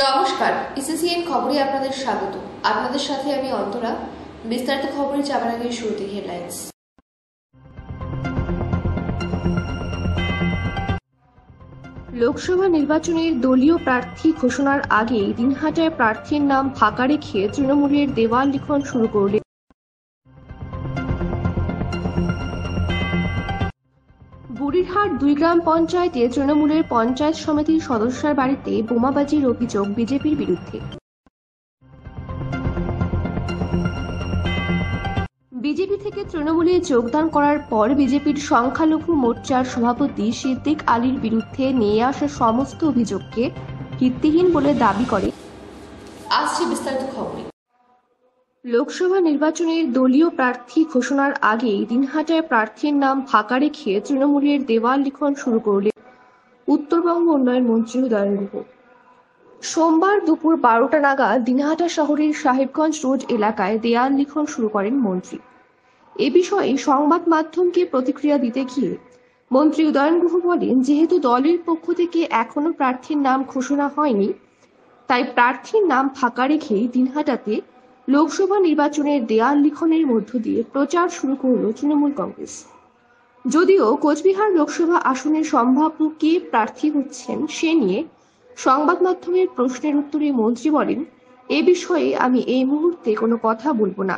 নমস্কার, ইসিসিএন খবরে আপনাদের স্বাগত। আপনাদের সাথে আমি অন্তরা। বিস্তারিত খবরে যাবার আগে শুরুতে হেডলাইন্স। লোকসভা নির্বাচনের দলীয় প্রার্থী ঘোষণার আগে দিনহাটায় প্রার্থীর নাম ফাঁকা রেখে তৃণমূলের দেওয়াল লিখন শুরু করলেন। বুড়িরহাট 2 গ্রাম পঞ্চায়েতে তৃণমূলের পঞ্চায়েত সমিতির সদস্যের বাড়িতে বোমাবাজির অভিযোগ বিজেপির বিরুদ্ধে। বিজেপি থেকে তৃণমূলে যোগদান করার পর বিজেপির সংখ্যালঘু মোর্চার সভাপতি সিদ্দিক আলীর বিরুদ্ধে নিয়ে আসা সমস্ত অভিযোগকে ভিত্তিহীন বলে দাবি করে। আসছে বিস্তারিত খবরে। লোকসভা নির্বাচনের দলীয় প্রার্থী ঘোষণার আগে দিনহাটায় প্রার্থীর নাম ফাঁকা রেখে তৃণমূলের দেওয়াল লিখন শুরু করলেন উত্তরবঙ্গ উন্নয়ন মন্ত্রী উদয়ন গুহ। সোমবার দুপুর 12টা নাগাদ দিনহাটা শহরের সাহেবগঞ্জ রোড এলাকায় দেয়াল লিখন শুরু করেন মন্ত্রী। এ বিষয়ে সংবাদ মাধ্যমকে প্রতিক্রিয়া দিতে গিয়ে মন্ত্রী উদয়ন গুহ বলেন, যেহেতু দলের পক্ষ থেকে এখনো প্রার্থীর নাম ঘোষণা হয়নি, তাই প্রার্থীর নাম ফাঁকা রেখেই দিনহাটাতে লোকসভা নির্বাচনের দেয়াল লিখনের মধ্য দিয়ে প্রচার শুরু করল তৃণমূল কংগ্রেস। যদিও কোচবিহার লোকসভা আসনের সম্ভাব্য কে প্রার্থী হচ্ছেন সে নিয়ে সংবাদ মাধ্যমের প্রশ্নের উত্তরে মন্ত্রী বলেন, এ বিষয়ে আমি এই মুহূর্তে কোনো কথা বলবো না।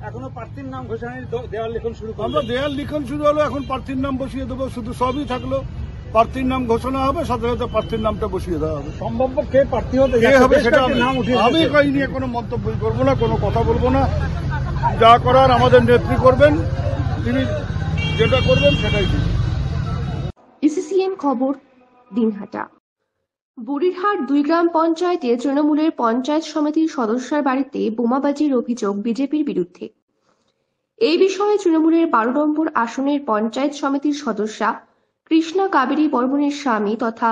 এখনো প্রার্থীর নাম ঘোষণার দেওয়াল লিখন শুরু করব। আমরা দেওয়াল লিখন শুরু হলো, এখন প্রার্থীর নাম বসিয়ে দেবো। শুধু সবই থাকলো, প্রার্থীর নাম ঘোষণা হবে, সাথে সাথে প্রার্থীর নামটা বসিয়ে দেওয়া হবে। সম্ভাব্য কে প্রার্থী হবে সেটা আমি এই নিয়ে কোনো মন্তব্য করবো না, কোনো কথা বলবো না। যা করার আমাদের নেত্রী করবেন, তিনি যেটা করবেন সেটাই ঠিক। ইসিসিএন খবর, দিনহাটা। বুড়িরহাট 2 গ্রাম পঞ্চায়েতে তৃণমূলের পঞ্চায়েত সমিতির সদস্যের বাড়িতে বোমাবাজির অভিযোগ বিজেপির বিরুদ্ধে। এই বিষয়ে তৃণমূলের 12 নম্বর আসনের পঞ্চায়েত সমিতির সদস্যা কৃষ্ণা কাবেরী বর্মনের স্বামী তথা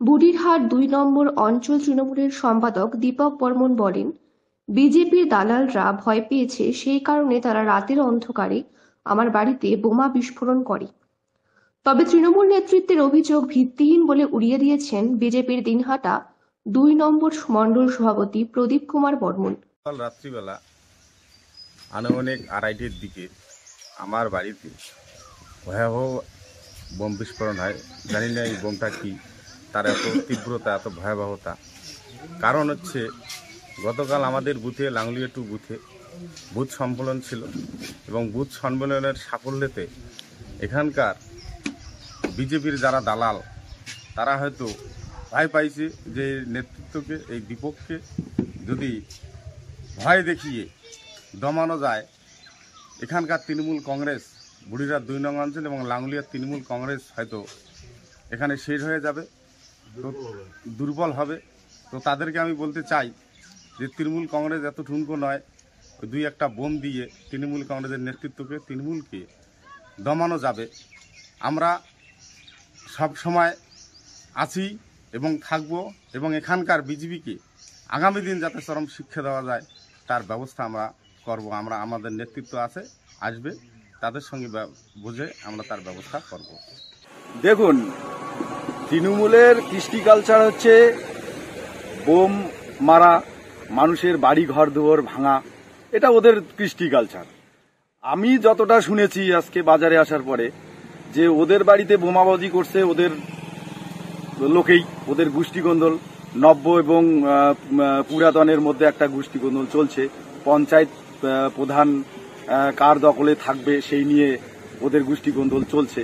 বুড়িরহাট 2 নম্বর অঞ্চল তৃণমূলের সম্পাদক দীপক বর্মন বলেন, বিজেপির দালালরা ভয় পেয়েছে, সেই কারণে তারা রাতের অন্ধকারে আমার বাড়িতে বোমা বিস্ফোরণ করে। তবে তৃণমূল নেতৃত্বের অভিযোগ ভিত্তিহীন বলে উড়িয়ে দিয়েছেন বিজেপির দিনহাটা 2 নম্বর মণ্ডল সভাপতি প্রদীপ কুমার বর্মন। কাল রাত্রিবেলা আনুমানিক 2:30টার দিকে আমার বাড়িতে ভয়াবহ বোম বিস্ফোরণ হয়। জানি না এই বোমটা কি, তার এত তীব্রতা, এত ভয়াবহতা। কারণ হচ্ছে গতকাল আমাদের বুথে, লাঙ্গুলিয়া 2 বুথে বুথ সম্মেলন ছিল এবং বুথ সম্মেলনের সাফল্যতে এখানকার বিজেপির যারা দালাল তারা হয়তো ভয় পাইছে যে নেতৃত্বকে, এই দীপককে যদি ভয় দেখিয়ে দমানো যায়, এখানকার তৃণমূল কংগ্রেস বুড়িরহাট 2 নং অঞ্চল এবং লাঙ্গুলিয়ার তৃণমূল কংগ্রেস হয়তো এখানে শেষ হয়ে যাবে, তো দুর্বল হবে। তো তাদেরকে আমি বলতে চাই যে তৃণমূল কংগ্রেস এত ঠুনকো নয়, 2-1টা বোম দিয়ে তৃণমূল কংগ্রেসের নেতৃত্বকে, তৃণমূলকে দমানো যাবে। আমরা সব সময় আছি এবং থাকব, এবং এখানকার বিজেপিকে আগামী দিন যাতে চরম শিক্ষা দেওয়া যায় তার ব্যবস্থা আমরা করব। আমরা, আমাদের নেতৃত্ব আছে, আসবে, তাদের সঙ্গে বুঝে আমরা তার ব্যবস্থা করব। দেখুন, তৃণমূলের কৃষ্টি কালচার হচ্ছে বোম মারা, মানুষের বাড়ি ঘর দুয়ার ভাঙা, এটা ওদের কৃষ্টি কালচার। আমি যতটা শুনেছি আজকে বাজারে আসার পরে, যে ওদের বাড়িতে বোমাবাজি করছে ওদের লোকেই, ওদের গোষ্ঠীকন্দল, নব্য এবং পুরাতনের মধ্যে একটা গোষ্ঠীকন্দল চলছে। পঞ্চায়েত প্রধান কার দখলে থাকবে সেই নিয়ে ওদের গোষ্ঠীকন্দল চলছে।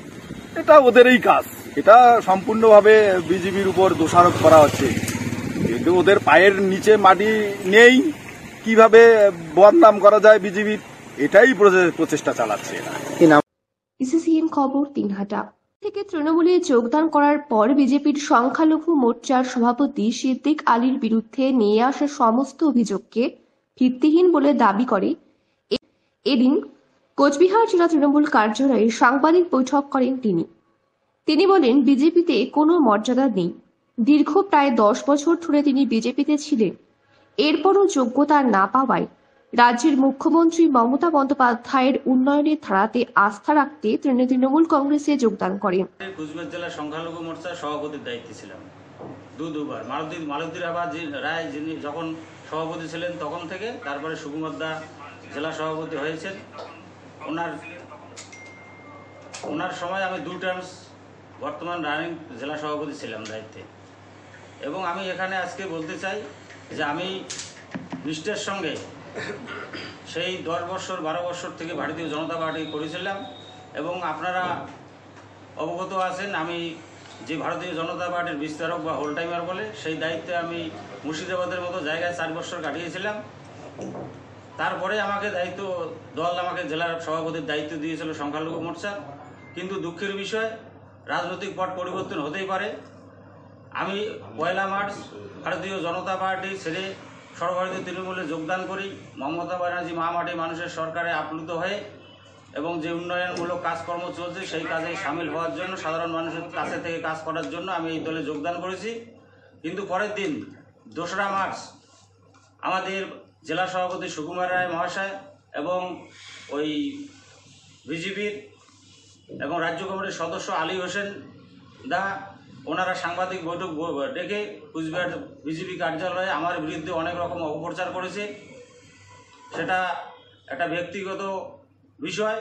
এটা ওদেরই কাজ, এটা সম্পূর্ণভাবে বিজেপির উপর দোষারোপ করা হচ্ছে। কিন্তু ওদের পায়ের নিচে মাটি নেই, কিভাবে বদনাম করা যায় বিজেপির, এটাই প্রচেষ্টা চালাচ্ছে এরা। ইসিসিএন খবর, দিনহাটা। থেকে তৃণমূলে যোগদান করার পর বিজেপির সংখ্যালঘু মোর্চার সভাপতি সিদ্দিক আলীর বিরুদ্ধে নিয়ে আসা সমস্ত অভিযোগকে ভিত্তিহীন বলে দাবি করে। এদিন কোচবিহার জেলা তৃণমূল কার্যালয়ে সাংবাদিক বৈঠক করেন তিনি বলেন, বিজেপিতে কোনো মর্যাদা নেই। দীর্ঘ প্রায় 10 বছর ধরে তিনি বিজেপিতে ছিলেন, এরপরও যোগ্যতা না পাওয়ায় রাজ্যের মুখ্যমন্ত্রী মমতা বন্দ্যোপাধ্যায়ের উন্নয়নের ধারাতে আস্থা রাখতে তৃণমূল কংগ্রেসে যোগদান করেন। কোচবিহার জেলা সংখ্যালঘু মোর্চার সভাপতির দায়িত্বে ছিলাম। দুবার মালতী রায় যিনি যখন সভাপতি ছিলেন তখন থেকে, তারপরে সুকুমার দা জেলা সভাপতি হয়েছেন। ওনার সময় আমি 2 টার্মস বর্তমান রানিং জেলা সভাপতি ছিলাম দায়িত্বে। এবং আমি এখানে আজকে বলতে চাই যে আমি নিষ্ঠার সঙ্গে সেই 10 বছর 12 বছর থেকে ভারতীয় জনতা পার্টি করেছিলাম। এবং আপনারা অবগত আছেন আমি যে ভারতীয় জনতা পার্টির বিস্তারক বা হোল টাইমার বলে, সেই দায়িত্বে আমি মুর্শিদাবাদের মতো জায়গায় 4 বছর কাটিয়েছিলাম। তারপরে আমাকে দল আমাকে জেলার সভাপতির দায়িত্ব দিয়েছিল সংখ্যালঘু মোর্চার। কিন্তু দুঃখের বিষয়, রাজনৈতিক পট পরিবর্তন হতেই পারে। আমি 1 মার্চ ভারতীয় জনতা পার্টি ছেড়ে সর্বভারতীয় তৃণমূলে যোগদান করি। মমতা ব্যানার্জি মা মাটি মানুষের সরকারে আপ্লুত হয়ে এবং যে উন্নয়নমূলক কাজকর্ম চলছে সেই কাজে সামিল হওয়ার জন্য, সাধারণ মানুষের কাছে থেকে কাজ করার জন্য আমি এই দলে যোগদান করেছি। কিন্তু পরের দিন 2রা মার্চ আমাদের জেলা সভাপতি সুকুমার রায় মহাশয় এবং ওই বিজেপির এবং রাজ্য কমিটির সদস্য আলী হোসেন দা ওনারা সাংবাদিক বৈঠক ডেকে কুচবিহার বিজেপি কার্যালয়ে আমার বিরুদ্ধে অনেক রকম অপপ্রচার করেছে। সেটা একটা ব্যক্তিগত বিষয়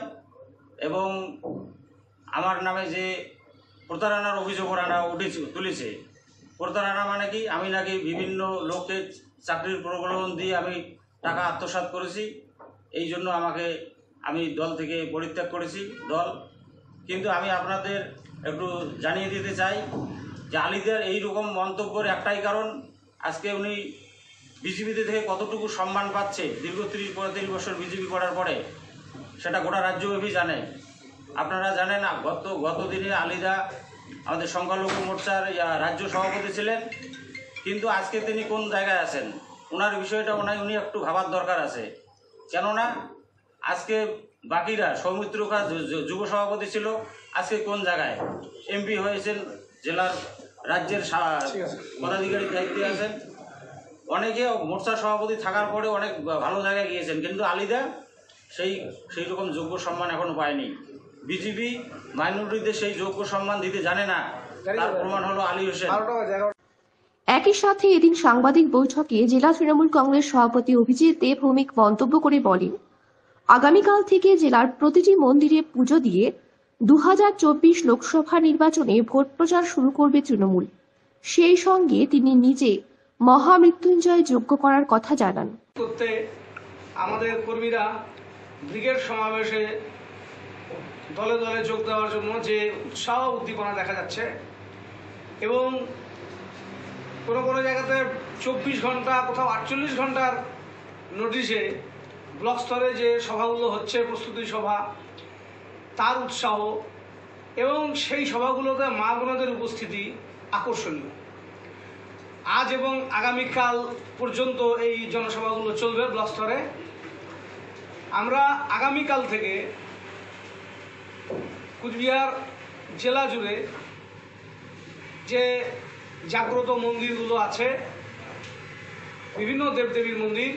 এবং আমার নামে যে প্রতারণার অভিযোগ ওরা তুলেছে। প্রতারণা মানে কি, আমি নাকি বিভিন্ন লোককে চাকরির প্রলোভন দিয়ে আমি টাকা আত্মসাৎ করেছি। এই জন্য আমি দল থেকে পরিত্যাগ করেছি কিন্তু আমি আপনাদের একটু জানিয়ে দিতে চাই যে আলীদের এই রকম মন্তব্যের একটাই কারণ, আজকে উনি বিজেপিতে থেকে কতটুকু সম্মান পাচ্ছে দীর্ঘ 30-35 বছর বিজেপি করার পরে, সেটা গোটা রাজ্যব্যাপী জানে। আপনারা জানেন গত দিনে আলীদা আমাদের সংখ্যালঘু মোর্চার রাজ্য সভাপতি ছিলেন, কিন্তু আজকে তিনি কোন জায়গায় আছেন ওনার বিষয়টা উনি একটু ভাবার দরকার আছে। কেননা আজকে বাকিরা সৌমিত্র খা যুব সভাপতি ছিল, আজকে কোন জায়গায় এমপি হয়েছেন, জেলার রাজ্যের পদাধিকারীর দায়িত্বে আছেন। অনেকে মোর্চার সভাপতি থাকার পরে অনেক ভালো জায়গায় গিয়েছেন, কিন্তু আলীদা সেই রকম যোগ্য সম্মান এখনো পায়নি। বিজেপি মাইনরিটিদের সেই যোগ্য সম্মান দিতে জানে না, তার প্রমাণ হলো আলী হোসেন। একই সাথে এদিন সাংবাদিক বৈঠকে জেলা তৃণমূল কংগ্রেস সভাপতি অভিজিৎ দে ভৌমিক মন্তব্য করে বলেন, আগামীকাল থেকে জেলার প্রতিটি মন্দিরে পুজো দিয়ে 2024 লোকসভা নির্বাচনে ভোট প্রচার শুরু করবে তৃণমূল। সেই সঙ্গে তিনি নিজে মহামৃত্যুঞ্জয় যজ্ঞ করার কথা জানান। করতে আমাদের কর্মীরা ব্রিগেড সমাবেশে দলে দলে যোগ দেওয়ার জন্য যে উৎসাহ উদ্দীপনা দেখা যাচ্ছে এবং কোনো জায়গাতে 24 ঘন্টা, কোথাও 48 ঘন্টার নোটিশে ব্লক স্তরে যে সভাগুলো হচ্ছে, প্রস্তুতি সভা, তার উৎসাহ এবং সেই সভাগুলোতে মা বোনদের উপস্থিতি আকর্ষণীয়। আজ এবং আগামীকাল পর্যন্ত এই জনসভাগুলো চলবে ব্লক স্তরে। আমরা আগামীকাল থেকে কুচবিহার জেলা জুড়ে যে জাগ্রত মন্দিরগুলো আছে, বিভিন্ন দেবদেবীর মন্দির,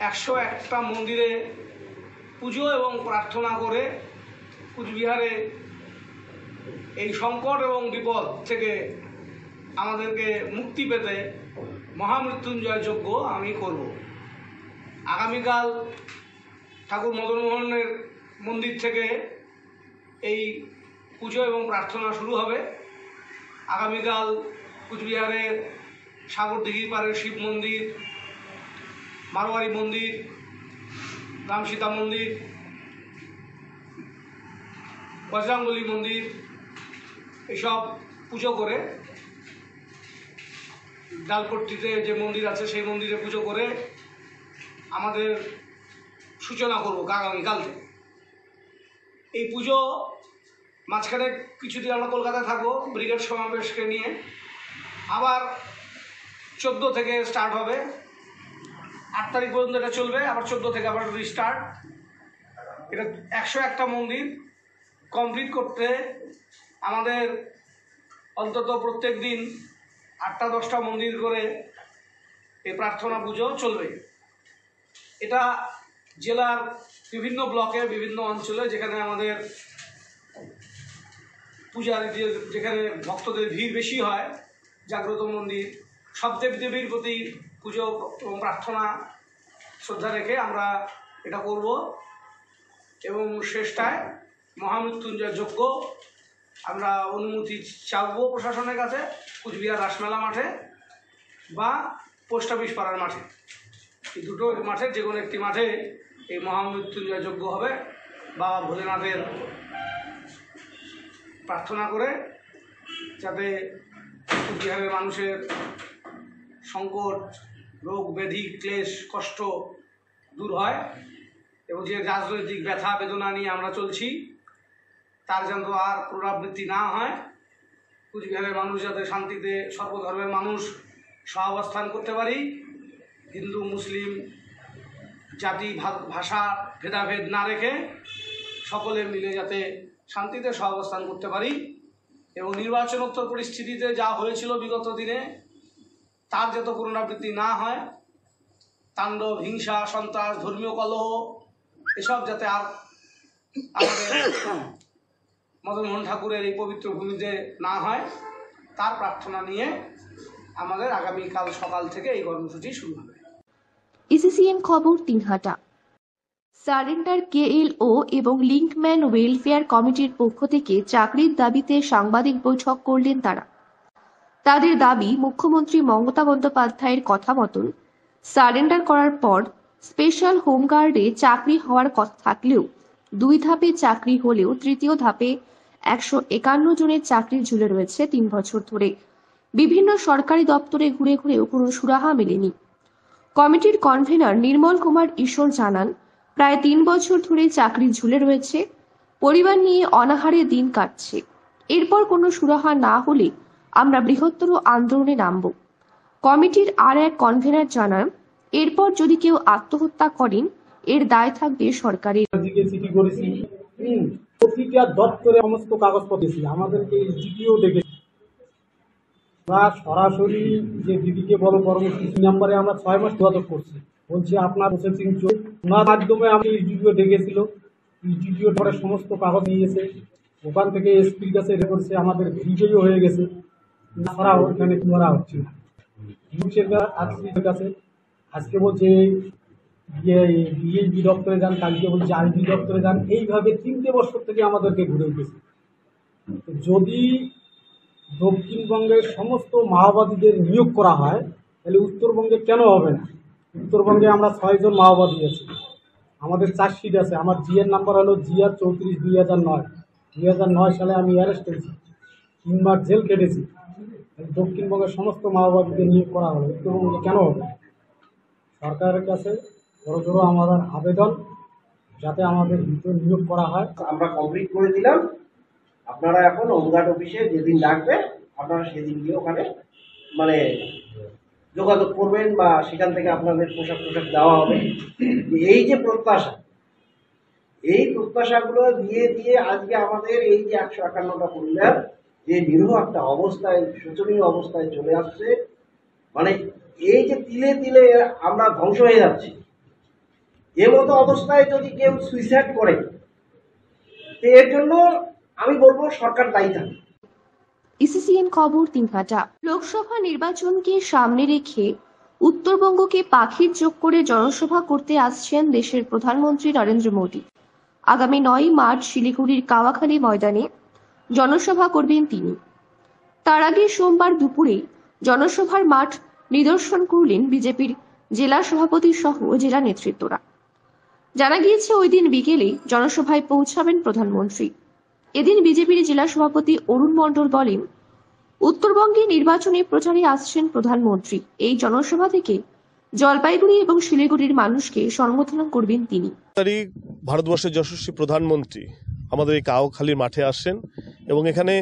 101টা মন্দিরে পুজো এবং প্রার্থনা করে কুচবিহারে এই সংকট এবং বিপদ থেকে আমাদেরকে মুক্তি পেতে মহামৃত্যুঞ্জয় যজ্ঞ আমি করব। আগামীকাল ঠাকুর মদনমোহনের মন্দির থেকে এই পুজো এবং প্রার্থনা শুরু হবে। আগামীকাল কুচবিহারের সাগরদিঘির পাড়ের শিব মন্দির, মারোয়ারি মন্দির, রাম সীতা মন্দির, বজরাঙ্গলী মন্দির, এসব পুজো করে, ডালপট্টিতে যে মন্দির আছে সেই মন্দিরে পুজো করে আমাদের সূচনা করব আগামীকাল থেকে। এই পুজো মাঝখানে কিছুদিন আমরা কলকাতায় থাকবো ব্রিগেড সমাবেশকে নিয়ে, আবার 14 থেকে স্টার্ট হবে, 8 তারিখ পর্যন্ত এটা চলবে, আবার 14 থেকে আবার রিস্টার্ট। এটা 101টা মন্দির কমপ্লিট করতে আমাদের অন্তত প্রত্যেক দিন 8টা-10টা মন্দির করে এই প্রার্থনা পুজো চলবে। এটা জেলার বিভিন্ন ব্লকে, বিভিন্ন অঞ্চলে যেখানে আমাদের পূজার যেখানে ভক্তদের ভিড় বেশি হয় জাগ্রত মন্দির, সব দেবদেবীর প্রতি পুজো এবং প্রার্থনা শ্রদ্ধা রেখে আমরা এটা করব। এবং শেষটায় মহামৃত্যুঞ্জয় যজ্ঞ আমরা অনুমতি চাইবো প্রশাসনের কাছে, কুচবিহার রাসমেলা মাঠে বা পোস্ট অফিস পাড়ার মাঠে, এই দুটো মাঠে যে কোনো একটি মাঠে এই মহামৃত্যুঞ্জয় যজ্ঞ হবে। বাবা ভোলেনাথের প্রার্থনা করে যাতে কুচবিহারের মানুষের সংকট, রোগ ব্যাধি, ক্লেশ, কষ্ট দূর হয় এবং যে রাজনৈতিক ব্যথা বেদনা নিয়ে আমরা চলছি তার যেন আর পুনরাবৃত্তি না হয়। কুচবিহারের মানুষ যাতে শান্তিতে সর্বধর্মের মানুষ সহাবস্থান করতে পারি, হিন্দু মুসলিম জাতি ভাষা ভেদাভেদ না রেখে সকলে মিলে যাতে শান্তিতে সহাবস্থান করতে পারি এবং নির্বাচনোত্তর পরিস্থিতিতে যা হয়েছিল বিগত দিনে তার যাতে পুনরাবৃত্তি না হয়, তাণ্ডব, হিংসা, সন্ত্রাস, ধর্মীয় কলহ এসব যাতে আর আমাদের মদনমোহন ঠাকুরের এই পবিত্র ভূমিতে না হয় তার প্রার্থনা নিয়ে আমাদের আগামীকাল সকাল থেকে এই কর্মসূচি শুরু হবে। এসিসিএন খবর দিনহাটা। সারেন্ডার কেএলও এবং লিঙ্কম্যান ওয়েলফেয়ার কমিটির পক্ষ থেকে চাকরির দাবিতে সাংবাদিক বৈঠক করলেন তারা। তাদের দাবি, মুখ্যমন্ত্রী মমতা বন্দ্যোপাধ্যায়ের কথা মতন সারেন্ডার করার পর স্পেশাল হোমগার্ডে চাকরি হওয়ার কথা থাকলেও 2 ধাপে চাকরি হলেও তৃতীয় ধাপে 151 জনের চাকরি ঝুলে রয়েছে 3 বছর ধরে। বিভিন্ন সরকারি দপ্তরে ঘুরে ঘুরেও কোনো সুরাহা মেলেনি। কমিটির কনভেনর নির্মল কুমার ঈশ্বর জানান, প্রায় 3 বছর ধরে চাকরি ঝুলে রয়েছে, পরিবার নিয়ে অনাহারে দিন কাটছে। এরপর কোনো সুরাহা না হলে আমরা বৃহত্তর আন্দোলনে নামব। কমিটির আর এক কনভেনর জানান, এরপর যদি কেউ আত্মহত্যা করেন এর দায় থাকবে সরকারের। চিঠি করেছি, প্রতিটা দপ্তরে সমস্ত কাগজপত্র ছিল, আমাদেরকে জিপিও দেখেছি। আমরা সরাসরি যে দিদিকে বড় কর্মসূচি নাম্বারে আমরা 6 মাস যোগাযোগ করছি, বলছি আপনার প্রসেসিং চলছে। ওনার মাধ্যমে আমি জিপিও দেখেছিল, জিপিও পরে সমস্ত কাগজ নিয়েছে, ওখান থেকে এসপির কাছে রেকর্ডছে, আমাদের ভিডিও হয়ে গেছে, ছাড়া ওখানে করা হচ্ছে না। কাছে আজকে বলছে ডিএইচবি দপ্তরে যান, কালকে বলছে আইবি দপ্তরে যান, এইভাবে 3টে বছর থেকে আমাদেরকে ঘুরে উঠেছে। যদি দক্ষিণবঙ্গের সমস্ত মাওবাদীদের নিয়োগ করা হয় তাহলে উত্তরবঙ্গে কেন হবে না? উত্তরবঙ্গে আমরা 6 জন মাওবাদী আছি, আমাদের চার্জশিট আছে। আমার জিএর নাম্বার হলো জিআর 34 2009। 2009 সালে আমি অ্যারেস্ট হয়েছি, 3 মাস জেল কেটেছি। দক্ষিণবঙ্গের সমস্ত মাওবাদীদের নিয়োগ করা হলো, উত্তরবঙ্গে কেন হবে? সরকারের কাছে বড় আমাদের আবেদন, যাতে আমাদের ভিতর নিয়োগ করা হয়। আমরা কমপ্লিট করে দিলাম, আপনারা এখন হোমগার্ড অফিসে যেদিন ডাকবে আপনারা সেদিন গিয়ে ওখানে মানে যোগাযোগ করবেন বা সেখান থেকে আপনাদের পোশাক দেওয়া হবে। এই যে প্রত্যাশা, এই প্রত্যাশাগুলো দিয়ে দিয়ে আজকে আমাদের এই যে 151টা পরিবার যে নিরীহ একটা অবস্থায়, শোচনীয় অবস্থায় চলে আসছে, মানে এই যে তিলে তিলে আমরা ধ্বংস হয়ে যাচ্ছি, এর মতো অবস্থায় যদি কেউ সুইসাইড করে তো এর জন্য আমি বলবো সরকার দায়ী থাকবে। এসিসিএন খবর দিনহাটা। লোকসভা নির্বাচনকে সামনে রেখে উত্তরবঙ্গকে পাখির চোখ করে জনসভা করতে আসছেন দেশের প্রধানমন্ত্রী নরেন্দ্র মোদী। আগামী 9 মার্চ শিলিগুড়ির কাওয়াখালী ময়দানে জনসভা করবেন তিনি। তার আগে সোমবার দুপুরে জনসভার মাঠ নিদর্শন করলেন বিজেপির জেলা সভাপতি সহ জেলা নেতৃত্বরা। জানা গিয়েছে ওই দিন বিকেলে জনসভায় পৌঁছাবেন প্রধানমন্ত্রী। এদিন বিজেপির জেলা সভাপতি অরুণ মণ্ডল বলেন, উত্তরবঙ্গে নির্বাচনী প্রচারে আসছেন প্রধানমন্ত্রী। এই জনসভা থেকে জলপাইগুড়ি এবং শিলিগুড়ির মানুষকে সম্বোধন করবেন তিনি। ভারতবর্ষের যশস্বী প্রধানমন্ত্রী আমাদের এই কাওয়াখালীর মাঠে আসছেন এবং এখানে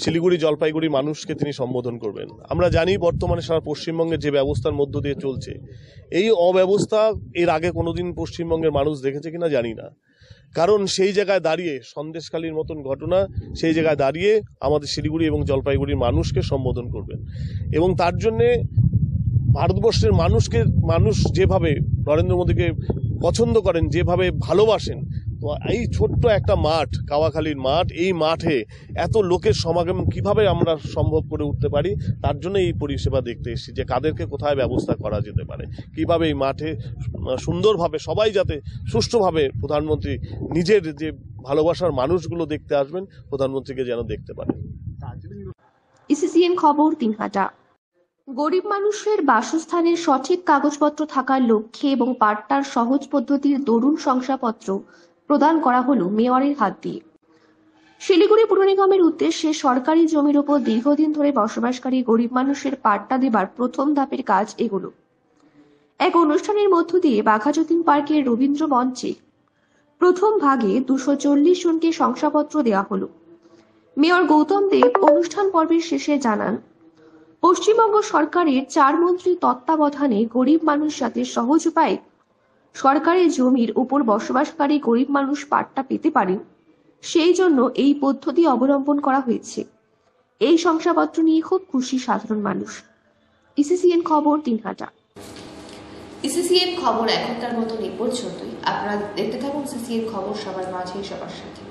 শিলিগুড়ি জলপাইগুড়ির মানুষকে তিনি সম্বোধন করবেন। আমরা জানি বর্তমানে সারা পশ্চিমবঙ্গের যে ব্যবস্থার মধ্য দিয়ে চলছে, এই অব্যবস্থা এর আগে কোনোদিন পশ্চিমবঙ্গের মানুষ দেখেছে কিনা জানি না। কারণ সেই জায়গায় দাঁড়িয়ে সন্দেশখালীর মতন ঘটনা, সেই জায়গায় দাঁড়িয়ে আমাদের শিলিগুড়ি এবং জলপাইগুড়ির মানুষকে সম্বোধন করবেন এবং তার জন্যে ভারতবর্ষের মানুষ যেভাবে নরেন্দ্র মোদীকে পছন্দ করেন, যেভাবে ভালোবাসেন, এই ছোট্ট একটা মাঠ, কাওয়াখালীর মাঠ, এই মাঠে এত লোকের সমাগম কিভাবে আমরা সম্ভব করে উঠতে পারি, তার জন্য এই পরিষেবা দেখতে এসেছি যে কাদেরকে কোথায় ব্যবস্থা করা যেতে পারে, কিভাবে এই মাঠে সুন্দরভাবে সবাই যাতে সুষ্ঠুভাবে প্রধানমন্ত্রী নিজের যে ভালোবাসার মানুষগুলো দেখতে আসবেন, প্রধানমন্ত্রীকে যেন দেখতে পারে। ইসিসিএন খবর, দিনহাটা। গরিব মানুষের বাসস্থানের সঠিক কাগজপত্র থাকার লক্ষ্যে এবং পাট্টার সহজ পদ্ধতির দরুন শংসাপত্র প্রদান করা হলো মেয়রের হাত দিয়ে। শিলিগুড়ি পুর নিগমের উদ্দেশ্যে সরকারি জমির ওপর দীর্ঘদিন ধরে বসবাসকারী গরিব মানুষের পাট্টা দেবার প্রথম ধাপের কাজ এগুলো। এক অনুষ্ঠানের মধ্য দিয়ে বাঘাযতীন পার্কের রবীন্দ্র মঞ্চে প্রথম ভাগে 240 জনকে শংসাপত্র দেওয়া হলো। মেয়র গৌতম দেব অনুষ্ঠান পর্বের শেষে জানান, পশ্চিমবঙ্গ সরকারের 4 মন্ত্রী তত্ত্বাবধানে গরিব মানুষ যাতে সহজ উপায়ে সরকারি জমির উপর বসবাসকারী গরিব মানুষ পাট্টা পেতে পারেন, সেই জন্য এই পদ্ধতি অবলম্বন করা হয়েছে। এই শংসাপত্র নিয়ে খুব খুশি সাধারণ মানুষ। ইসিসিএন খবর, দিনহাটা। ইসিসিএন খবর এখনকার মতন এই পর্যন্তই। আপনারা দেখতে থাকুন ইসিসিএন খবর, সবার মাঝে সবার সাথে।